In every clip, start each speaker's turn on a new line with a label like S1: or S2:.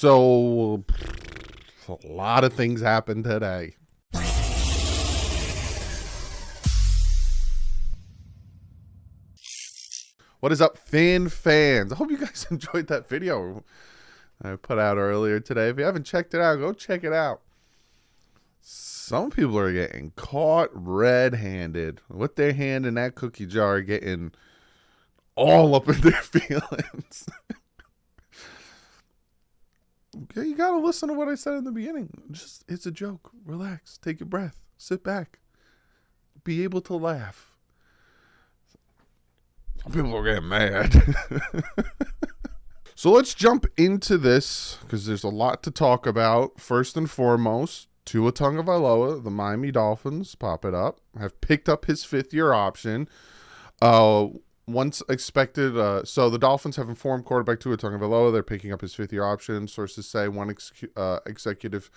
S1: So, a lot of things happened today. What is up, fans? I hope you guys enjoyed that video I put out earlier today. If you haven't checked it out, go check it out. Some people are getting caught red-handed with their hand in that cookie jar, getting all up in their feelings. Okay, you gotta listen to what I said in the beginning. It's a joke. Relax. Take a breath. Sit back. Be able to laugh. Some people are getting mad. So let's jump into this because there's a lot to talk about. First and foremost, Tua Tagovailoa, the Miami Dolphins, pop it up, have picked up his fifth-year option. Once expected, so the Dolphins have informed quarterback Tua Tagovailoa they're picking up his fifth-year option. Sources say one executive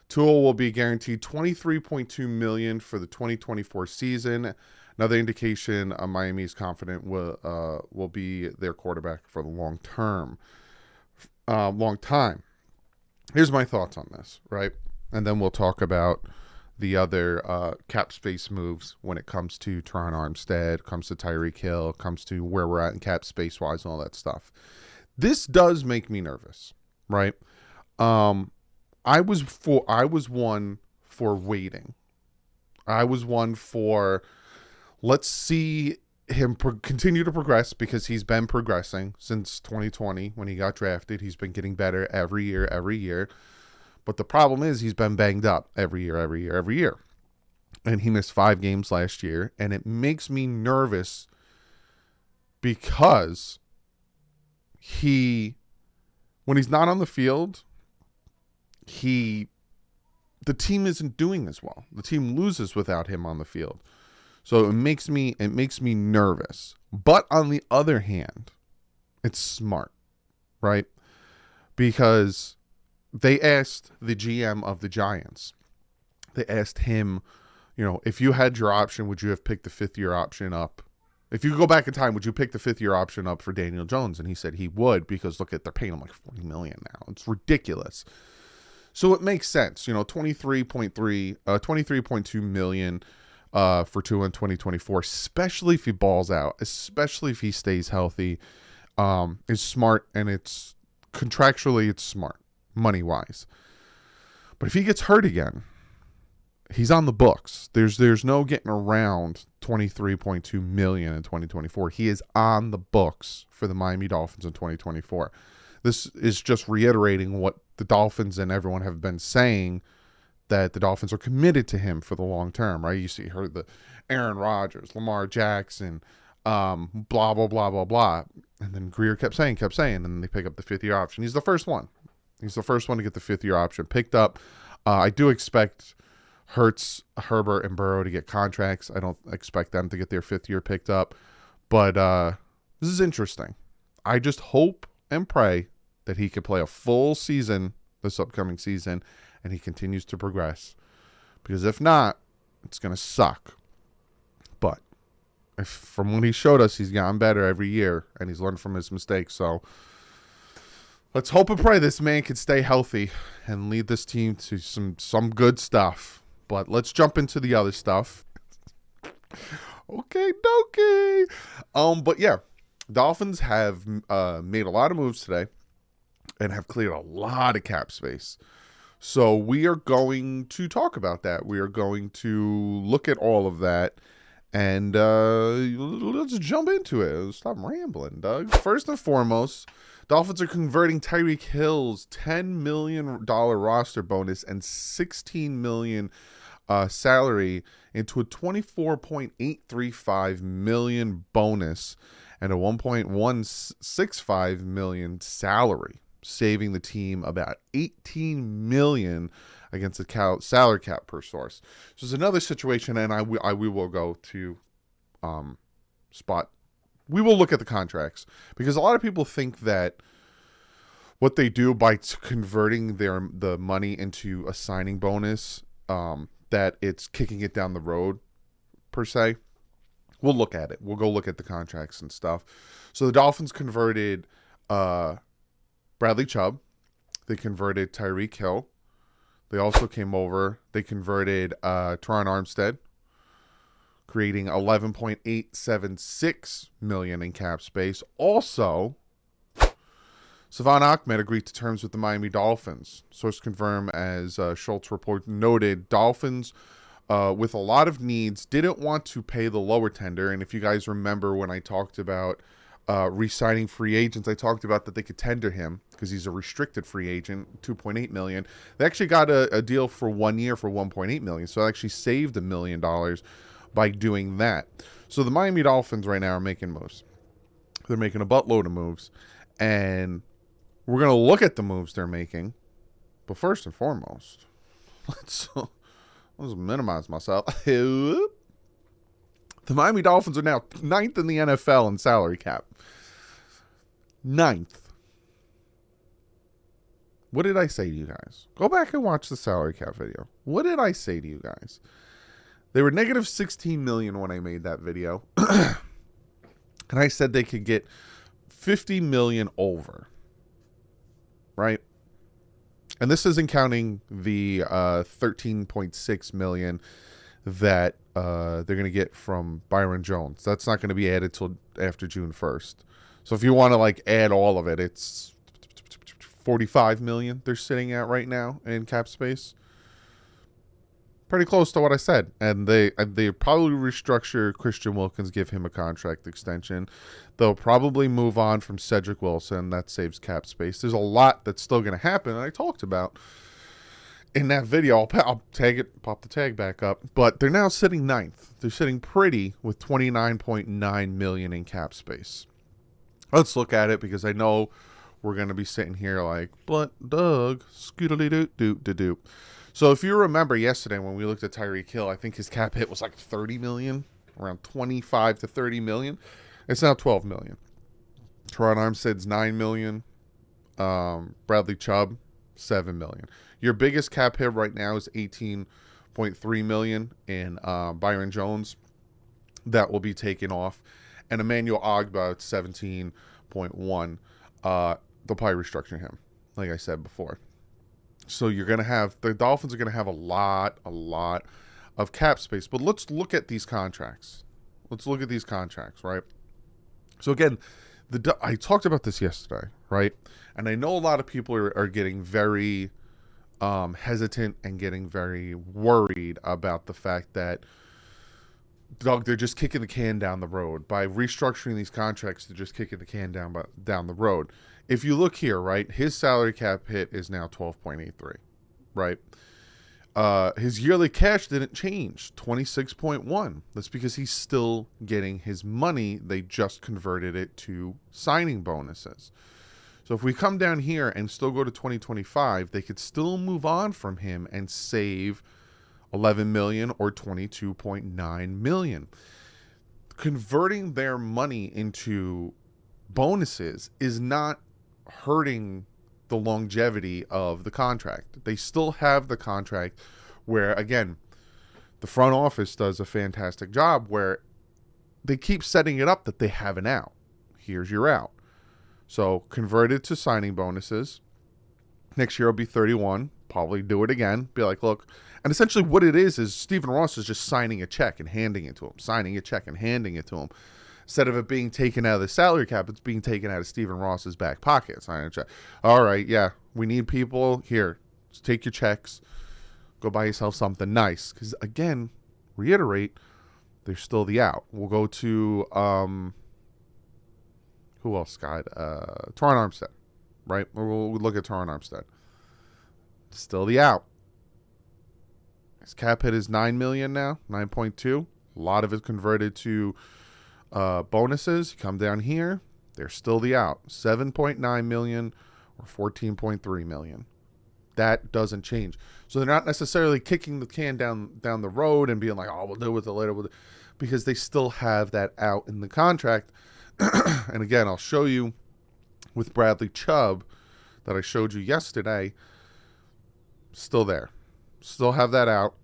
S1: Tua will be guaranteed $23.2 million for the 2024 season. Another indication Miami is confident will be their quarterback for the long time. Here's my thoughts on this, right? And then we'll talk about the other cap space moves when it comes to Teron Armstead, comes to Tyreek Hill, comes to where we're at in cap space wise and all that stuff. This does make me nervous, right? I was one for waiting. I was one for let's see him continue to progress because he's been progressing since 2020 when he got drafted. He's been getting better every year. But the problem is he's been banged up every year. And he missed 5 games last year. And it makes me nervous because when he's not on the field, the team isn't doing as well. The team loses without him on the field. So it makes me nervous. But on the other hand, it's smart, right? Because they asked the GM of the Giants. They asked him, if you had your option, would you have picked the fifth-year option up? If you go back in time, would you pick the fifth-year option up for Daniel Jones? And he said he would because, look, they're paying him like $40 million now. It's ridiculous. So it makes sense. $23.2 million for Tua in 2024, especially if he balls out, especially if he stays healthy, is smart, and it's contractually it's smart. Money-wise. But if he gets hurt again, he's on the books. There's no getting around $23.2 million in 2024. He is on the books for the Miami Dolphins in 2024. This is just reiterating what the Dolphins and everyone have been saying, that the Dolphins are committed to him for the long term, right? You heard the Aaron Rodgers, Lamar Jackson, blah, blah, blah, blah, blah. And then Greer kept saying, and then they pick up the fifth-year option. He's the first one. He's the first one to get the fifth-year option picked up. I do expect Hurts, Herbert, and Burrow to get contracts. I don't expect them to get their fifth year picked up. But this is interesting. I just hope and pray that he can play a full season this upcoming season and he continues to progress. Because if not, it's going to suck. But from what he showed us, he's gotten better every year and he's learned from his mistakes. So let's hope and pray this man can stay healthy and lead this team to some good stuff. But let's jump into the other stuff. Okay, dokie. But yeah, Dolphins have made a lot of moves today and have cleared a lot of cap space. So we are going to talk about that. We are going to look at all of that. And let's jump into it. Stop rambling, Doug. First and foremost, Dolphins are converting Tyreek Hill's $10 million roster bonus and $16 million salary into a $24.835 million bonus and a $1.165 million salary, saving the team about $18 million against the salary cap per source. So it's another situation, and we will go to spot. We will look at the contracts because a lot of people think that what they do by converting the money into a signing bonus, that it's kicking it down the road per se. We'll look at it. We'll go look at the contracts and stuff. So the Dolphins converted Bradley Chubb, They converted Tyreek Hill. They also came over. They converted Teron Armstead, creating $11.876 million in cap space. Also, Savon Ahmed agreed to terms with the Miami Dolphins. Source confirmed, as Schultz report noted, Dolphins, with a lot of needs, didn't want to pay the lower tender. And if you guys remember when I talked about re-signing free agents, I talked about that they could tender him because he's a restricted free agent, $2.8 million. They actually got a deal for 1 year for $1.8 million. So they actually saved $1 million by doing that. So the Miami Dolphins right now are making moves. They're making a buttload of moves. And we're going to look at the moves they're making. But first and foremost, let's minimize myself. The Miami Dolphins are now 9th in the NFL in salary cap. 9th. What did I say to you guys? Go back and watch the salary cap video. What did I say to you guys? They were negative $16 million when I made that video. And I said they could get $50 million over. Right? And this isn't counting the $13.6 million that they're going to get from Byron Jones. That's not going to be added till after June 1st. So if you want to like add all of it, it's $45 million they're sitting at right now in cap space. Pretty close to what I said. And they probably restructure Christian Wilkins, give him a contract extension. They'll probably move on from Cedric Wilson. That saves cap space. There's a lot that's still going to happen, and I talked about in that video. I'll tag it, pop the tag back up. But they're now sitting 9th. They're sitting pretty with $29.9 million in cap space. Let's look at it, because I know we're going to be sitting here like, but Doug, scoodly-doo-doo-doo-doo. So if you remember yesterday when we looked at Tyreek Hill, I think his cap hit was like $30 million, around $25 to $30 million. It's now $12 million. Teron Armstead's $9 million. Bradley Chubb, $7 million. Your biggest cap hit right now is $18.3 million in Byron Jones. That will be taken off. And Emmanuel Ogbah at $17.1. They'll probably restructure him, like I said before. So you're going to have, the Dolphins are going to have a lot of cap space. But let's look at these contracts. Right? So again, I talked about this yesterday, right? And I know a lot of people are getting very hesitant and getting very worried about the fact that, Doug, they're just kicking the can down the road. By restructuring these contracts, they're just kicking the can down the road. If you look here, right, his salary cap hit is now 12.83, right? His yearly cash didn't change, 26.1. That's because he's still getting his money. They just converted it to signing bonuses. So if we come down here and still go to 2025, they could still move on from him and save $11 million or $22.9 million. Converting their money into bonuses is not hurting the longevity of the contract. They still have the contract where, again, the front office does a fantastic job where they keep setting it up that they have an out. Here's your out. So converted to signing bonuses. Next year will be 31. Probably do it again. Be like, look. And essentially what it is Stephen Ross is just signing a check and handing it to him. Signing a check and handing it to him. Instead of it being taken out of the salary cap, it's being taken out of Stephen Ross's back pocket. Signing a check. All right, yeah, we need people. Here, just take your checks. Go buy yourself something nice. Because, again, reiterate, there's still the out. We'll go to, who else, Scott? Teron Armstead, right? We'll look at Teron Armstead. Still the out. His cap hit is $9 million now, 9.2. A lot of it converted to bonuses. You come down here, they're still the out. 7.9 million or 14.3 million. That doesn't change. So they're not necessarily kicking the can down the road and being like, oh, we'll deal with it later, because they still have that out in the contract. And again, I'll show you with Bradley Chubb that I showed you yesterday. Still there. Still have that out.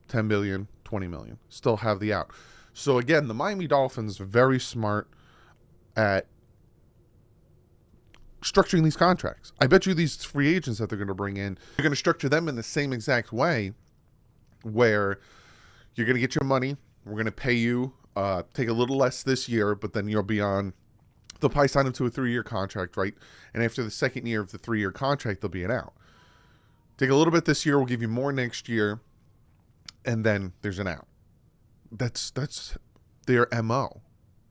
S1: 10 million, 20 million. Still have the out. So again, the Miami Dolphins are very smart at structuring these contracts. I bet you these free agents that they're going to bring in, they're going to structure them in the same exact way where you're going to get your money. We're going to pay you, take a little less this year, but then you'll be on, they'll probably sign them to a 3-year contract, right? And after the second year of the 3-year contract, they'll be an out. Take a little bit this year, we'll give you more next year, and then there's an out. That's their MO,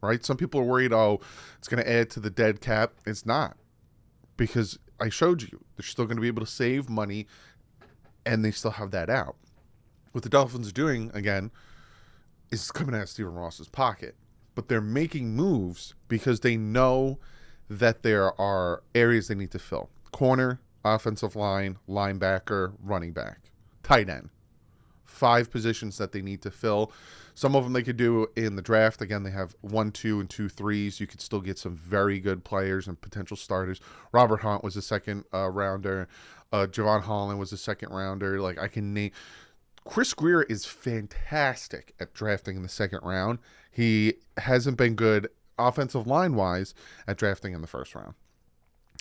S1: right? Some people are worried, oh, it's going to add to the dead cap. It's not, because I showed you they're still going to be able to save money, and they still have that out. What the Dolphins are doing, again, is coming out of Stephen Ross's pocket. But they're making moves because they know that there are areas they need to fill. Corner, offensive line, linebacker, running back, tight end. 5 positions that they need to fill. Some of them they could do in the draft. Again, they have 1, 2, and 2 3s. You could still get some very good players and potential starters. Robert Hunt was a second rounder. Javon Holland was a second rounder. Like, I can name... Chris Greer is fantastic at drafting in the second round. He hasn't been good offensive line-wise at drafting in the first round.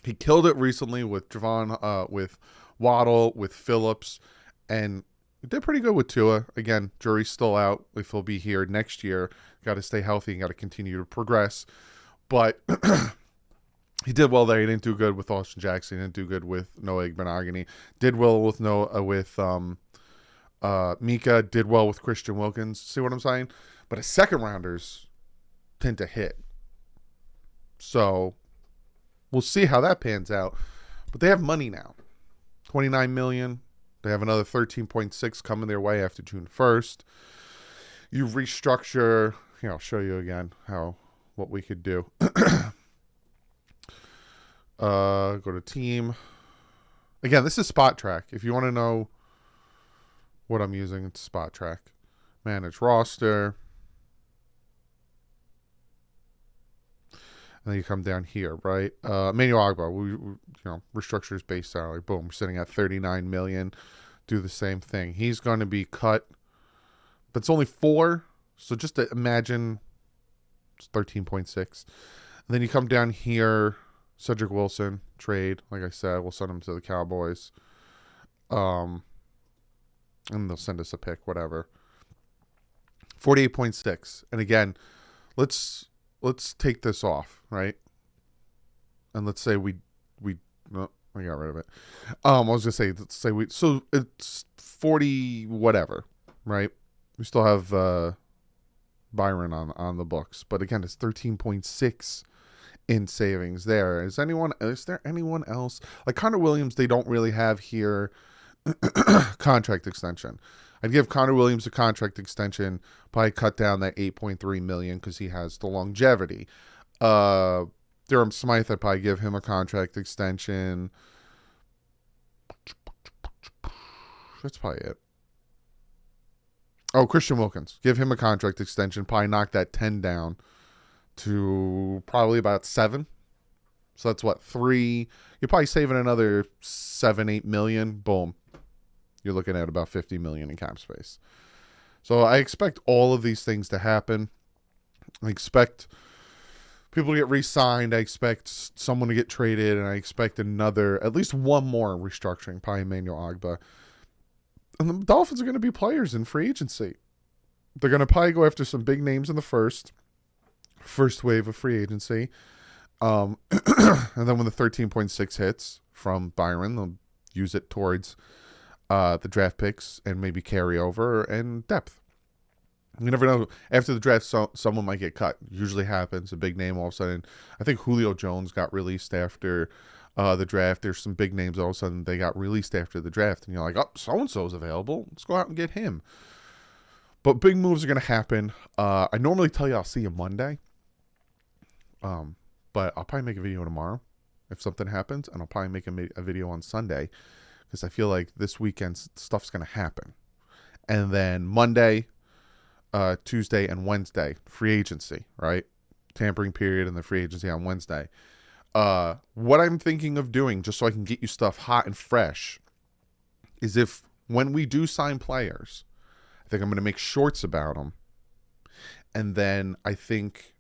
S1: He killed it recently with Javon, with Waddle, with Phillips, and he did pretty good with Tua. Again, jury's still out if he'll be here next year. Got to stay healthy and got to continue to progress. But he did well there. He didn't do good with Austin Jackson. He didn't do good with Noah Igbenogany. Did well with Mika. Did well with Christian Wilkins. See what I'm saying? But his second rounders tend to hit. So we'll see how that pans out. But they have money now. $29 million. They have another 13.6 coming their way after June 1st. You restructure. Here, I'll show you again what we could do. Go to team. Again, this is Spot Track. If you want to know what I'm using, it's Spot Track. Manage roster. And then you come down here, right? Emmanuel Ogbah, we restructure his base salary. Boom, we're sitting at $39 million. Do the same thing. He's going to be cut, but it's only 4. So just to imagine, it's 13.6. And then you come down here, Cedric Wilson trade. Like I said, we'll send him to the Cowboys. And they'll send us a pick, whatever. 48.6. And again, let's take this off, right? And let's say no, I got rid of it. I was gonna say, so it's 40 whatever, right? We still have Byron on the books, but again, it's 13.6 in savings there. Is there anyone else? Like Connor Williams, they don't really have here contract extension. I'd give Connor Williams a contract extension, probably cut down that $8.3 million because he has the longevity. Durham Smythe, I'd probably give him a contract extension. That's probably it. Oh, Christian Wilkins. Give him a contract extension. Probably knock that 10 down to probably about 7. So that's what, 3. You're probably saving another 7-8 million. Boom. You're looking at about 50 million in cap space. So I expect all of these things to happen. I expect people to get re-signed. I expect someone to get traded, and I expect at least one more restructuring, probably Emmanuel Ogbah. And the Dolphins are going to be players in free agency. They're going to probably go after some big names in the first wave of free agency. And then when the 13.6 hits from Byron, they'll use it towards the draft picks and maybe carry over and depth. You never know. After the draft, someone might get cut. Usually happens. A big name all of a sudden. I think Julio Jones got released after the draft. There's some big names all of a sudden they got released after the draft. And you're like, oh, so-and-so's available. Let's go out and get him. But big moves are going to happen. I normally tell you I'll see you Monday. But I'll probably make a video tomorrow if something happens. And I'll probably make a video on Sunday. Because I feel like this weekend stuff's going to happen. And then Monday, Tuesday, and Wednesday, free agency, right? Tampering period and the free agency on Wednesday. What I'm thinking of doing, just so I can get you stuff hot and fresh, is when we do sign players, I think I'm going to make shorts about them. And then I think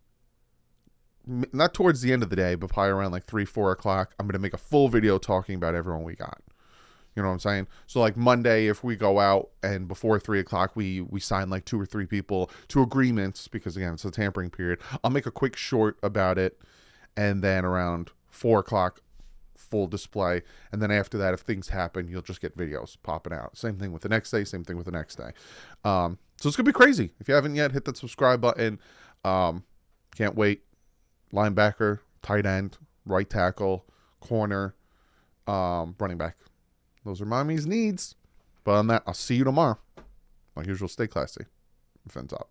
S1: not towards the end of the day, but probably around like 3-4 o'clock, I'm going to make a full video talking about everyone we got. You know what I'm saying? So like Monday, if we go out and before 3 o'clock, we sign like 2 or 3 people to agreements, because again, it's a tampering period. I'll make a quick short about it. And then around 4 o'clock, full display. And then after that, if things happen, you'll just get videos popping out. Same thing with the next day. Same thing with the next day. So it's going to be crazy. If you haven't yet, hit that subscribe button. Can't wait. Linebacker, tight end, right tackle, corner, running back. Those are mommy's needs. But on that, I'll see you tomorrow. Like usual, stay classy. Fins up.